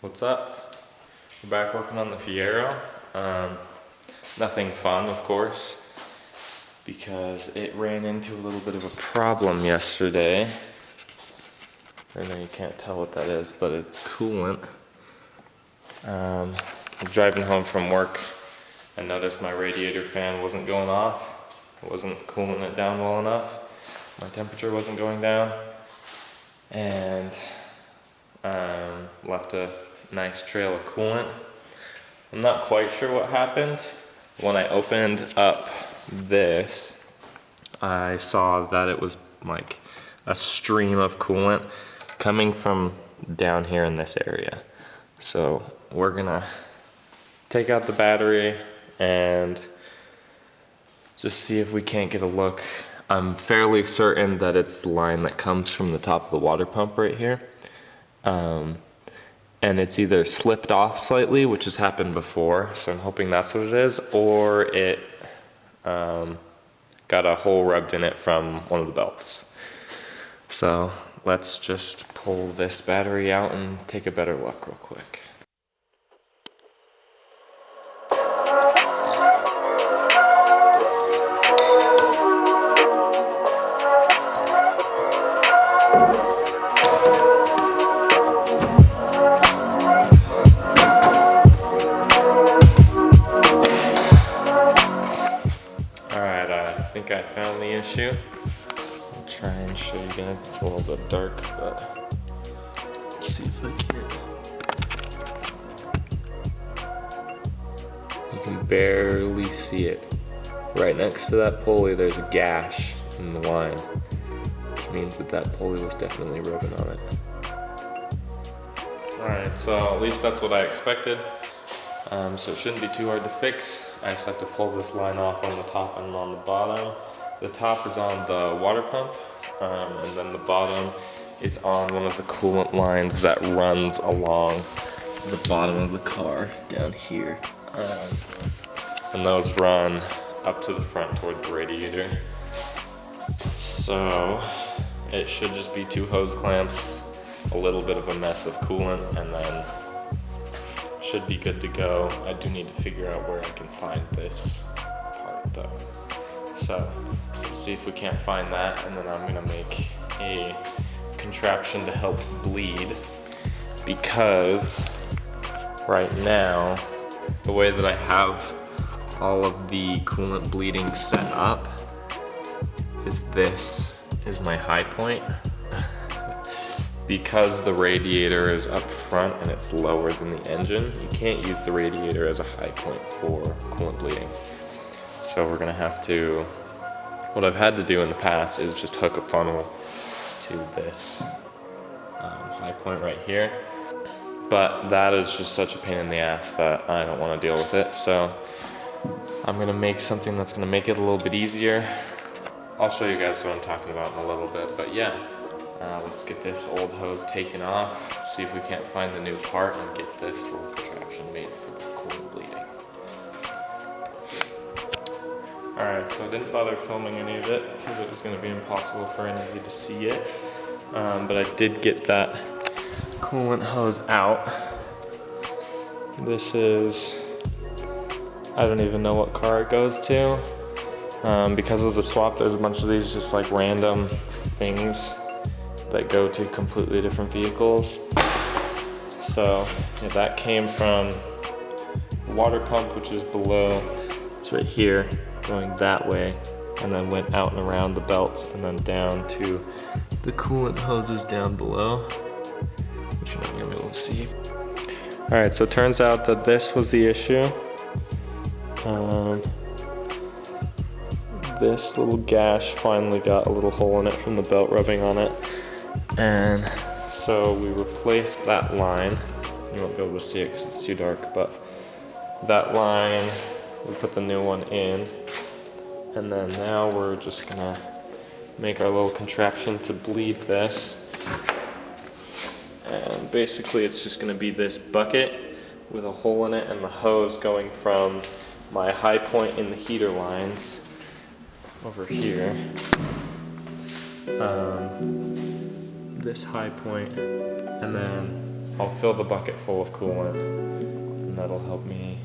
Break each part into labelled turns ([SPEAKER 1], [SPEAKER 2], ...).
[SPEAKER 1] What's up? We're back working on the Fiero. Nothing fun, of course, because it ran into a little bit of a problem yesterday. I know you can't tell what that is, but it's coolant. I'm driving home from work. I noticed my radiator fan wasn't going off. It wasn't cooling it down well enough. My temperature wasn't going down. And left a nice trail of coolant. I'm not quite sure what happened. When I opened up this, I saw that it was like a stream of coolant coming from down here in this area. So we're gonna take out the battery and just see if we can't get a look. I'm fairly certain that it's the line that comes from the top of the water pump right here. And it's either slipped off slightly, which has happened before, so I'm hoping that's what it is, or it got a hole rubbed in it from one of the belts. So let's just pull this battery out and take a better look real quick. I think I found the issue. I'll try and show you guys. It's a little bit dark, but let's see if I can. You can barely see it. Right next to that pulley, there's a gash in the line, which means that that pulley was definitely rubbing on it. Alright, so at least that's what I expected. So it shouldn't be too hard to fix. I just have to pull this line off on the top and on the bottom. The top is on the water pump, and then the bottom is on one of the coolant lines that runs along the bottom of the car down here. And those run up to the front towards the radiator. So it should just be two hose clamps, a little bit of a mess of coolant, and then should be good to go. I do need to figure out where I can find this part though. So let's see if we can't find that, and then I'm gonna make a contraption to help bleed, because right now the way that I have all of the coolant bleeding set up is this is my high point. Because the radiator is up front and it's lower than the engine, you can't use the radiator as a high point for coolant bleeding. So we're gonna have to, what I've had to do in the past is just hook a funnel to this high point right here. But that is just such a pain in the ass that I don't wanna deal with it. So I'm gonna make something that's gonna make it a little bit easier. I'll show you guys what I'm talking about in a little bit, but yeah. Let's get this old hose taken off, see if we can't find the new part, and get this little contraption made for the coolant bleeding. Alright, so I didn't bother filming any of it because it was going to be impossible for any of you to see it. But I did get that coolant hose out. This is, I don't even know what car it goes to. Because of the swap, there's a bunch of these just like random things that go to completely different vehicles. So yeah, that came from the water pump, which is below. It's right here, going that way, and then went out and around the belts and then down to the coolant hoses down below, which you're not gonna be able to see. All right, so it turns out that this was the issue. This little gash finally got a little hole in it from the belt rubbing on it. And so we replaced that line. You won't be able to see it because it's too dark, but that line, we put the new one in. And then now we're just gonna make our little contraption to bleed this. And basically it's just gonna be this bucket with a hole in it and the hose going from my high point in the heater lines over here. This high point, and then I'll fill the bucket full of coolant, and that'll help me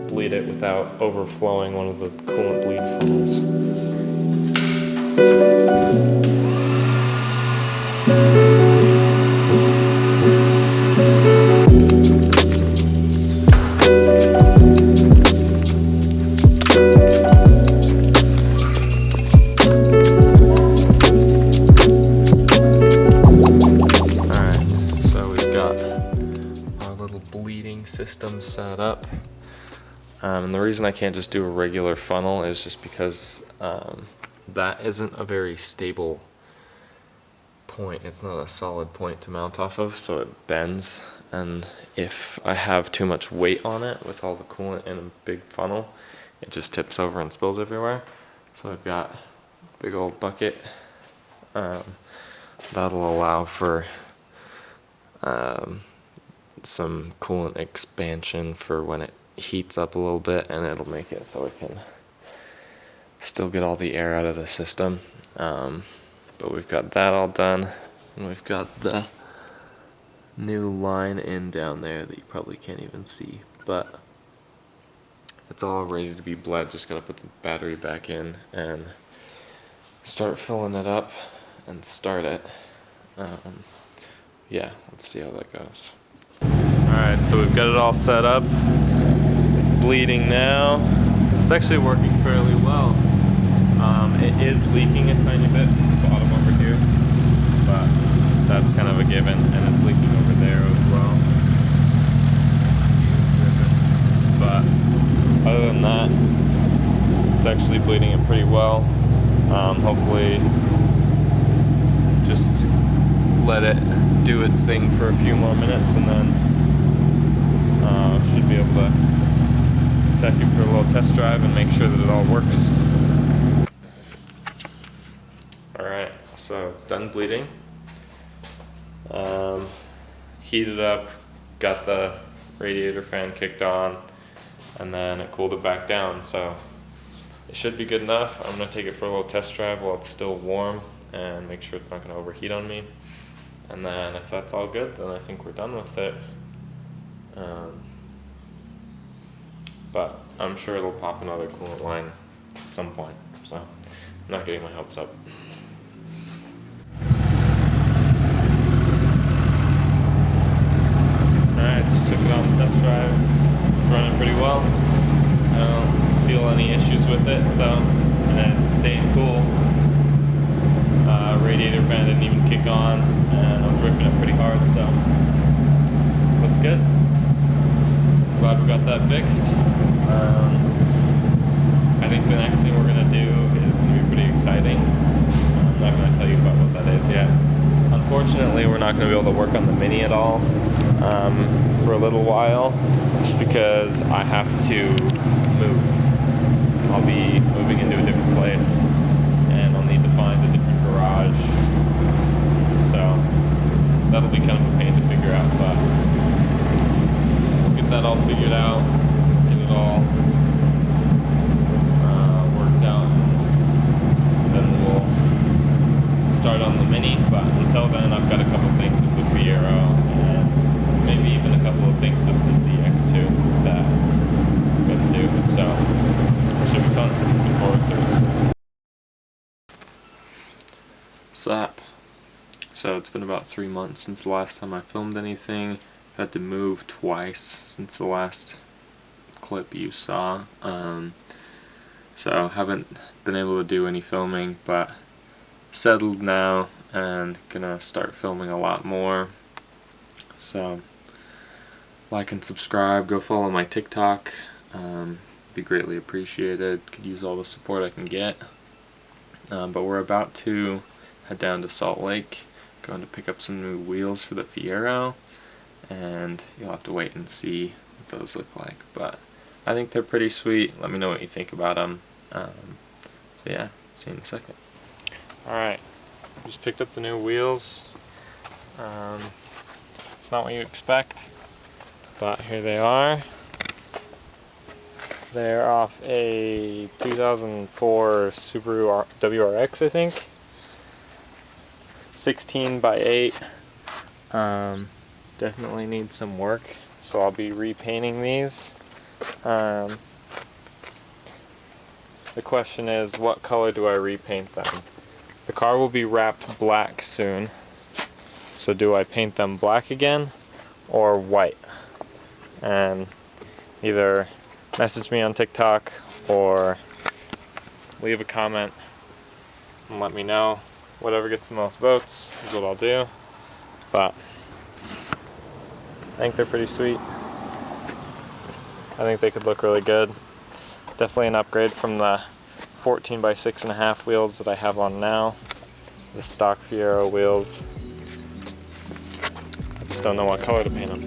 [SPEAKER 1] bleed it without overflowing one of the coolant bleed funnels. System set up, and the reason I can't just do a regular funnel is just because that isn't a very stable point. It's not a solid point to mount off of, so it bends, and if I have too much weight on it with all the coolant in a big funnel, it just tips over and spills everywhere. So I've got a big old bucket that'll allow for some coolant expansion for when it heats up a little bit, and it'll make it so it can still get all the air out of the system. But we've got that all done, and we've got the new line in down there that you probably can't even see, but it's all ready to be bled. Just gotta put the battery back in and start filling it up and start it. Yeah, let's see how that goes. Alright, so we've got it all set up. It's bleeding now. It's actually working fairly well. It is leaking a tiny bit at the bottom over here, but that's kind of a given, and it's leaking over there as well. But other than that, it's actually bleeding it pretty well. Hopefully just let it do its thing for a few more minutes, and then should be able to take it for a little test drive and make sure that it all works. Alright, so it's done bleeding. Heated up, got the radiator fan kicked on, and then it cooled it back down, so it should be good enough. I'm going to take it for a little test drive while it's still warm and make sure it's not going to overheat on me. And then if that's all good, then I think we're done with it. But I'm sure it'll pop another coolant line at some point, so I'm not getting my hopes up. Alright, just took it on the test drive. It's running pretty well. I don't feel any issues with it, so, and it's staying cool. Radiator fan didn't even kick on, and I was ripping it pretty hard, so looks good. Glad we got that fixed. I think the next thing we're going to do is going to be pretty exciting. I'm not going to tell you about what that is yet. Unfortunately, we're not going to be able to work on the Mini at all for a little while, just because I have to move. I'll be moving into a different place, and I'll need to find a different garage. So that'll be kind of a pain to figure out, but we'll get that all figured out, get it all worked out, then we'll start on the Mini. But until then, I've got a couple things with the Fiero, and maybe even a couple of things with the CX2 that I'm going to do, so it should be fun. Looking forward to it. Slap. So it's been about 3 months since the last time I filmed anything. Had to move twice since the last clip you saw. So haven't been able to do any filming, but settled now and gonna start filming a lot more. So like and subscribe, go follow my TikTok. Be greatly appreciated. Could use all the support I can get. But we're about to head down to Salt Lake, going to pick up some new wheels for the Fiero, and you'll have to wait and see what those look like. But I think they're pretty sweet. Let me know what you think about them. So yeah, see you in a second. Alright, just picked up the new wheels. It's not what you expect, but here they are. They're off a 2004 Subaru WRX, I think. 16 by 8. definitely need some work, so I'll be repainting these. The question is, what color do I repaint them? The car will be wrapped black soon, so do I paint them black again or white? And either message me on TikTok or leave a comment and let me know. Whatever gets the most votes is what I'll do. But I think they're pretty sweet. I think they could look really good. Definitely an upgrade from the 14 by 6.5 wheels that I have on now. The stock Fiero wheels. I just don't know what color to paint them.